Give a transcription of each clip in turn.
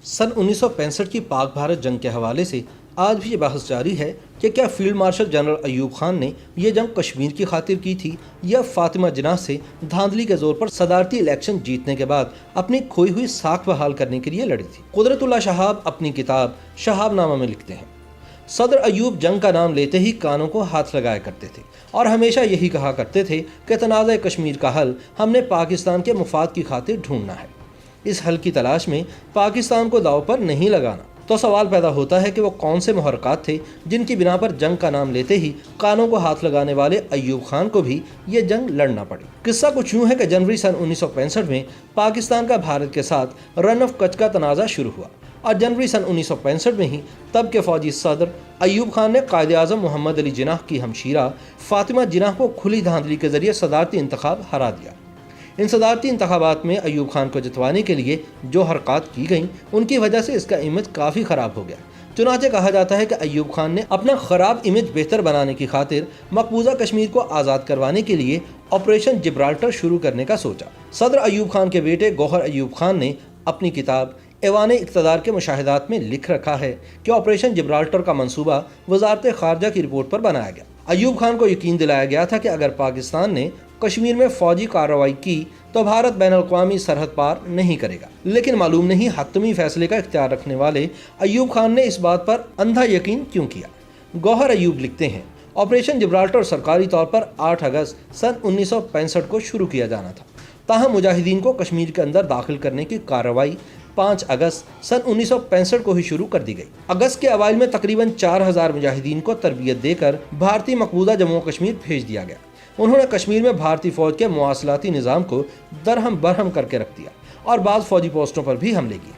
सन 1965 की पाक भारत जंग के हवाले से आज भी ये बहस जारी है कि क्या field marshal general Ayub Khan ने यह जंग कश्मीर की खातिर की थी या फातिमा जिन्नाह से धांधली के जोर पर सदारती इलेक्शन जीतने के बाद अपनी खोई हुई साख बहाल करने के लिए लड़ी थी। कुदरतुल्लाह शहाब अपनी किताब शहाबनामा में लिखते हैं, सदर अयूब जंग का नाम लेते ही कानों को हाथ लगाया करते थे और हमेशा यही कहा करते थे कि तनाज़ा कश्मीर का हल हमने पाकिस्तान के मुफाद की खातिर ढूंढना है। इस हल की तलाश में पाकिस्तान को दांव पर नहीं लगाना। तो सवाल पैदा होता है कि वो कौन से मुहर्रकात थे जिनकी बिना पर जंग का नाम लेते ही कानों को हाथ लगाने वाले अयूब खान को भी ये जंग लड़ना पड़ी। किस्सा कुछ यूँ है कि जनवरी सन 1965 में पाकिस्तान का भारत के साथ रन ऑफ कच्छ का तनाज़ा शुरू हुआ और जनवरी सन 1965 में ही तब के फौजी सदर अयूब खान ने कायदे आज़म मोहम्मद अली जिन्नाह की हमशीरा फातिमा जिन्नाह को खुली धांधली के जरिए सदारती इंतखाब हरा दिया। इन सदारती इंतखाबात में अयूब खान को जितवाने के लिए जो हरकत की गई उनकी वजह से इसका इमेज काफ़ी ख़राब हो गया। चुनांचे कहा जाता है कि अयूब खान ने अपना ख़राब इमेज बेहतर बनाने की खातिर मकबूजा कश्मीर को आज़ाद करवाने के लिए ऑपरेशन जिब्राल्टर शुरू करने का सोचा। सदर अयूब खान के बेटे गौहर अयूब खान ने अपनी किताब ऐवान इक़्तिदार के मुशाहिदात में लिख रखा है कि ऑपरेशन जिब्राल्टर का मंसूबा वजारत खारजा की रिपोर्ट पर बनाया गया। अयूब खान को यकीन दिलाया गया था कि अगर पाकिस्तान ने कश्मीर में फौजी कार्रवाई की तो भारत बैनुल-अक़वामी सरहद पार नहीं करेगा। लेकिन मालूम नहीं हतमी फैसले का इख्तियार रखने वाले अयूब खान ने इस बात पर अंधा यकीन क्यों किया। गौहर अयूब लिखते हैं, ऑपरेशन जिब्राल्टर सरकारी तौर पर 8 अगस्त सन 1965 को शुरू किया जाना था, ताहम मुजाहिदीन को कश्मीर के अंदर दाखिल करने की कार्रवाई 5 अगस्त सन 1965 को ही शुरू कर दी गई। अगस्त के अवाइल में तकरीबन 4000 मुजाहिदीन को तरबियत देकर भारतीय मकबूजा जम्मू कश्मीर भेज दिया गया। उन्होंने कश्मीर में भारतीय फौज के मुवासलाती निज़ाम को दरहम बरहम करके रख दिया और बाज़ फौजी पोस्टों पर भी हमले किए।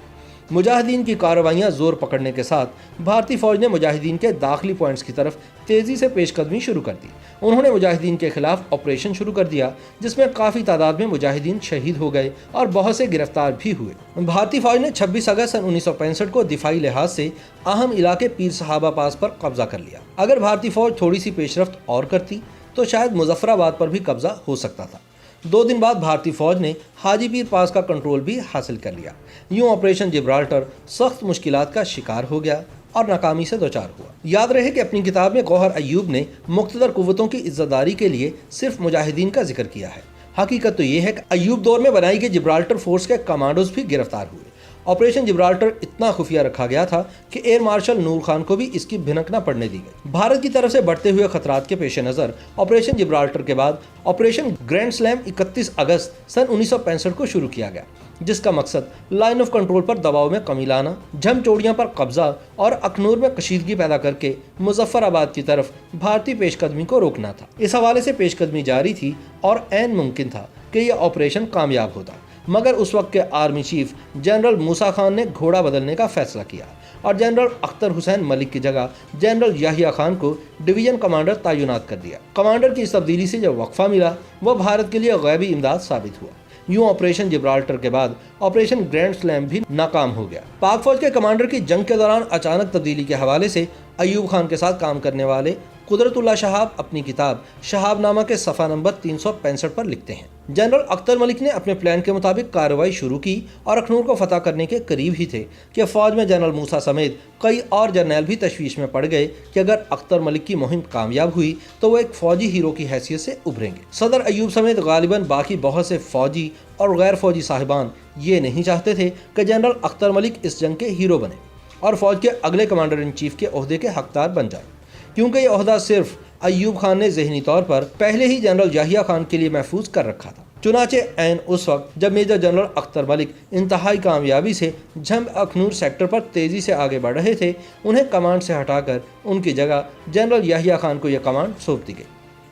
मुजाहिदीन की कार्रवाइयाँ जोर पकड़ने के साथ भारतीय फौज ने मुजाहिदीन के दाखिली पॉइंट्स की तरफ तेज़ी से पेशकदमी शुरू कर दी। उन्होंने मुजाहिदीन के खिलाफ ऑपरेशन शुरू कर दिया जिसमें काफ़ी तादाद में मुजाहिदीन शहीद हो गए और बहुत से गिरफ्तार भी हुए। भारतीय फौज ने 26 अगस्त सन 1965 को दिफाई लिहाज से अहम इलाके पीर सहाबा पास पर कब्जा कर लिया। अगर भारतीय फौज थोड़ी सी पेशरफ्त और करती तो शायद मुजफ्फराबाद पर भी कब्जा हो सकता था। 2 दिन बाद भारतीय फौज ने हाजीपीर पास का कंट्रोल भी हासिल कर लिया। यूं ऑपरेशन जिब्राल्टर सख्त मुश्किलात का शिकार हो गया और नाकामी से दोचार हुआ। याद रहे कि अपनी किताब में गौहर अयूब ने मुक़्तदर कुव्वतों की इज़्ज़तदारी के लिए सिर्फ मुजाहिदीन का जिक्र किया है। हकीकत तो ये है कि अयूब दौर में बनाई गई जिब्राल्टर फोर्स के कमांडोज भी गिरफ्तार हुए। ऑपरेशन जिब्राल्टर इतना खुफिया रखा गया था कि एयर मार्शल नूर खान को भी इसकी भिनक न पड़ने दी गई। भारत की तरफ से बढ़ते हुए खतरात के पेश नज़र ऑपरेशन जिब्राल्टर के बाद ऑपरेशन ग्रैंड स्लैम 31 अगस्त सन 1965 को शुरू किया गया, जिसका मकसद लाइन ऑफ कंट्रोल पर दबाव में कमी लाना, झमचोड़ियाँ पर कब्जा और अखनूर में कशीदगी पैदा करके मुजफ्फराबाद की तरफ भारतीय पेशकदमी को रोकना था। इस हवाले से पेशकदमी जारी थी और ऐन मुमकिन था कि यह ऑपरेशन कामयाब होता, मगर उस वक्त के आर्मी चीफ जनरल मूसा खान ने घोड़ा बदलने का फैसला किया और जनरल अख्तर हुसैन मलिक की जगह जनरल याहिया खान को डिवीजन कमांडर तैनात कर दिया। कमांडर की इस तब्दीली से जो वक्फा मिला वह भारत के लिए गैबी इमदाद साबित हुआ। यूं ऑपरेशन जिब्राल्टर के बाद ऑपरेशन ग्रैंड स्लैम भी नाकाम हो गया। पाक फौज के कमांडर की जंग के दौरान अचानक तब्दीली के हवाले से अयूब खान के साथ काम करने वाले कुदरतुल्लाह शहाब अपनी किताब शहाबनामा के सफ़ा नंबर 365 पर लिखते हैं, जनरल अख्तर मलिक ने अपने प्लान के मुताबिक कार्रवाई शुरू की और अखनूर को फतह करने के करीब ही थे कि फौज में जनरल मूसा समेत कई और जर्नैल भी तशवीश में पड़ गए कि अगर अख्तर मलिक की मुहिम कामयाब हुई तो वो एक फौजी हीरो की हैसियत से उभरेंगे। सदर अयूब समेत गालिबन बाकी बहुत से फौजी और गैर फौजी साहिबान ये नहीं चाहते थे कि जनरल अख्तर मलिक इस जंग के हीरो बने और फौज के अगले कमांडर इन चीफ के ओहदे के हकदार बन जाए, क्योंकि ये ओहदा सिर्फ अयूब खान ने ज़हनी तौर पर पहले ही जनरल याहिया खान के लिए महफूज कर रखा था। चुनाचे ऐन उस वक्त जब मेजर जनरल अख्तर मलिक इंतहाई कामयाबी से झम अखनूर सेक्टर पर तेज़ी से आगे बढ़ रहे थे, उन्हें कमांड से हटाकर उनकी जगह जनरल याहिया खान को यह कमांड सौंप दी गई,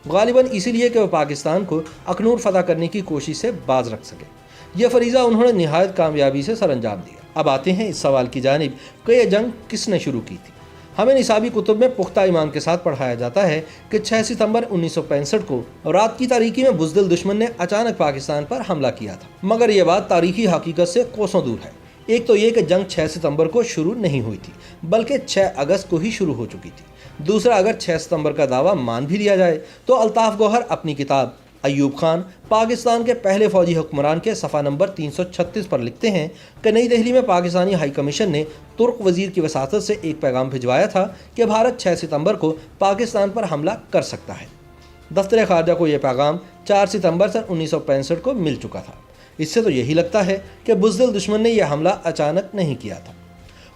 गालिबन इसीलिए कि वह पाकिस्तान को अखनूर फतह करने की कोशिश से बाज रख सके। यह फरीज़ा उन्होंने निहायत कामयाबी से सर अंजाम दिया। अब आते हैं इस सवाल की जानिब कि यह जंग किसने शुरू की थी। हमें निसाबी कुतुब में पुख्ता ईमान के साथ पढ़ाया जाता है कि 6 सितंबर 1965 को रात की तारीकी में बुज़दिल दुश्मन ने अचानक पाकिस्तान पर हमला किया था, मगर यह बात तारीखी हकीकत से कोसों दूर है। एक तो ये कि जंग 6 सितंबर को शुरू नहीं हुई थी बल्कि 6 अगस्त को ही शुरू हो चुकी थी। दूसरा, अगर 6 सितंबर का दावा मान भी लिया जाए तो अल्ताफ़ गौहर अपनी किताब ایوب خان پاکستان کے پہلے فوجی حکمران کے صفحہ نمبر 336 پر لکھتے ہیں کہ نئی دہلی میں پاکستانی ہائی کمیشن نے ترک وزیر کی وساطت سے ایک پیغام بھجوایا تھا کہ بھارت 6 ستمبر کو پاکستان پر حملہ کر سکتا ہے۔ دفتر خارجہ کو یہ پیغام 4 ستمبر سن 1965 کو مل چکا تھا۔ اس سے تو یہی لگتا ہے کہ بزدل دشمن نے یہ حملہ اچانک نہیں کیا تھا۔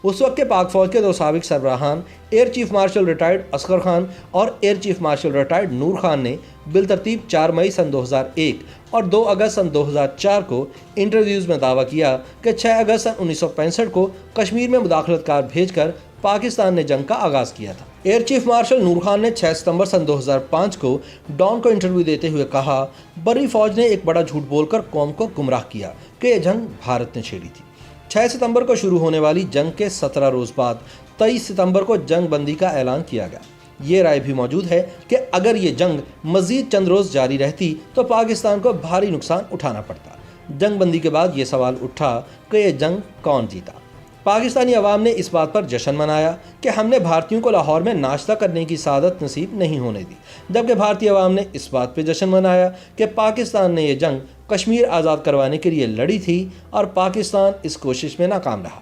اس وقت کے پاک فوج کے 2 سابق سربراہان air chief marshal retired Asghar Khan اور ایئر چیف مارشل ریٹائرڈ نور خان نے بالترتیب 4 مئی سن 2001 اور 2 اگست سن 2004 کو انٹرویوز میں دعویٰ کیا کہ 6 اگست سن 1965 کو کشمیر میں مداخلت کار بھیج کر پاکستان نے جنگ کا آغاز کیا تھا۔ ایئر چیف مارشل نور خان نے 6 ستمبر سن 2005 کو ڈان کو انٹرویو دیتے ہوئے کہا، بری فوج نے ایک بڑا جھوٹ بول کر قوم کو گمراہ کیا کہ یہ جنگ بھارت نے چھیڑی تھی۔ 6 ستمبر کو شروع ہونے والی جنگ کے 17 روز بعد 23 ستمبر کو جنگ بندی کا اعلان کیا گیا۔ یہ رائے بھی موجود ہے کہ اگر یہ جنگ مزید چند روز جاری رہتی تو پاکستان کو بھاری نقصان اٹھانا پڑتا۔ جنگ بندی کے بعد یہ سوال اٹھا کہ یہ جنگ کون جیتا۔ پاکستانی عوام نے اس بات پر جشن منایا کہ ہم نے بھارتیوں کو لاہور میں ناشتہ کرنے کی سعادت نصیب نہیں ہونے دی، جبکہ بھارتی عوام نے اس بات پہ جشن منایا کہ پاکستان نے یہ جنگ کشمیر آزاد کروانے کے لیے لڑی تھی اور پاکستان اس کوشش میں ناکام رہا۔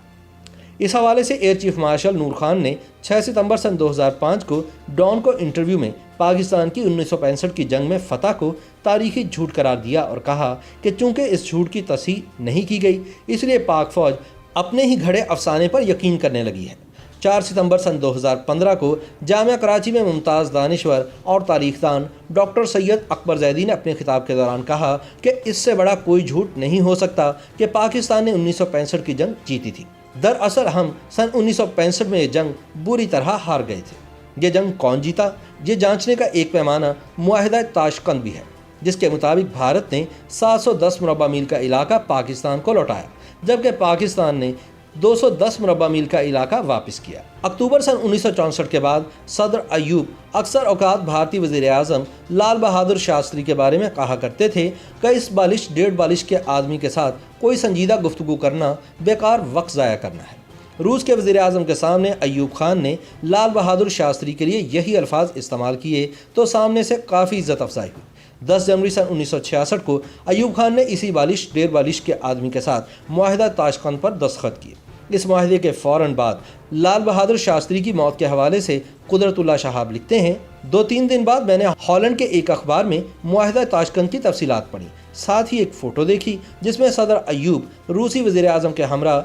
اس حوالے سے ایئر چیف مارشل نور خان نے 6 ستمبر سن 2005 کو ڈان کو انٹرویو میں پاکستان کی 1965 کی جنگ میں فتح کو تاریخی جھوٹ قرار دیا اور کہا کہ چونکہ اس جھوٹ کی تصحیح نہیں کی گئی اس لیے پاک فوج اپنے ہی گھڑے افسانے پر یقین کرنے لگی ہے۔ 4 ستمبر سن 2015 کو جامعہ کراچی میں ممتاز دانشور اور تاریخ دان ڈاکٹر سید اکبر زیدی نے اپنے خطاب کے دوران کہا کہ اس سے بڑا کوئی جھوٹ نہیں ہو سکتا کہ پاکستان نے 1965 کی جنگ جیتی تھی۔ دراصل ہم سن 1965 میں یہ جنگ بری طرح ہار گئے تھے۔ یہ جنگ کون جیتا؟ یہ جانچنے کا ایک پیمانہ معاہدہ تاشقند بھی ہے، جس کے مطابق بھارت نے 710 مربع میل کا علاقہ پاکستان کو لوٹایا، جبکہ پاکستان نے 210 مربع میل کا علاقہ واپس کیا۔ اکتوبر سن 1964 کے بعد صدر ایوب اکثر اوقات بھارتی وزیر اعظم لال بہادر شاستری کے بارے میں کہا کرتے تھے کہ اس بالش ڈیڑھ بالش کے آدمی کے ساتھ کوئی سنجیدہ گفتگو کرنا بیکار وقت ضائع کرنا ہے۔ روس کے وزیر اعظم کے سامنے ایوب خان نے لال بہادر شاستری کے لیے یہی الفاظ استعمال کیے تو سامنے سے کافی عزت افزائی ہوئی۔ 10 جنوری سن 1966 کو ایوب خان نے اسی بالش ڈیڑھ بالش کے آدمی کے ساتھ معاہدہ تاشقند پر دستخط کیے۔ اس معاہدے کے فوراً بعد لال بہادر شاستری کی موت کے حوالے سے قدرت اللہ شہاب لکھتے ہیں، 2-3 دن بعد میں نے ہالینڈ کے ایک اخبار میں معاہدہ تاشقند کی تفصیلات پڑھی، ساتھ ہی ایک فوٹو دیکھی جس میں صدر ایوب روسی وزیر اعظم کے ہمراہ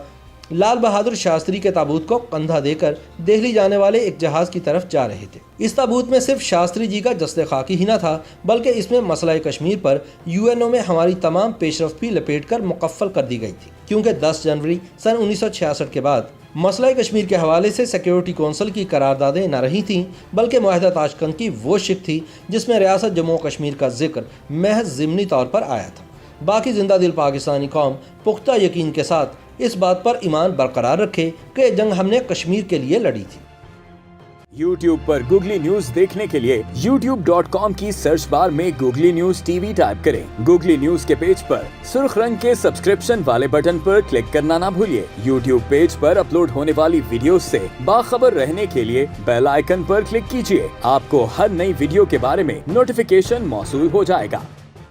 لال بہادر شاستری کے تابوت کو کندھا دے کر دہلی جانے والے ایک جہاز کی طرف جا رہے تھے۔ اس تابوت میں صرف شاستری جی کا جسد خاکی ہی نہ تھا، بلکہ اس میں مسئلہ کشمیر پر UN میں ہماری تمام پیش رفت بھی لپیٹ کر مکفل کر دی گئی تھی، کیونکہ 10 جنوری سن 1966 کے بعد مسئلہ کشمیر کے حوالے سے سیکیورٹی کونسل کی قراردادیں نہ رہی تھیں، بلکہ معاہدہ تاشقند کی وہ شق تھی جس میں ریاست جموں و کشمیر کا ذکر محض ضمنی طور پر آیا تھا۔ باقی زندہ دل پاکستانی قوم پختہ یقین کے ساتھ اس بات پر ایمان برقرار رکھے کہ یہ جنگ ہم نے کشمیر کے لیے لڑی تھی۔ YouTube پر گوگلی نیوز دیکھنے کے لیے youtube.com کی سرچ بار میں گوگلی نیوز TV ٹائپ کریں۔ گوگلی نیوز کے پیج پر سرخ رنگ کے سبسکرپشن والے بٹن پر کلک کرنا نہ بھولیے۔ YouTube پیج پر اپلوڈ ہونے والی ویڈیوز سے باخبر رہنے کے لیے بیل آئیکن پر کلک کیجیے۔ آپ کو ہر نئی ویڈیو کے بارے میں نوٹیفیکیشن موصول ہو جائے گا۔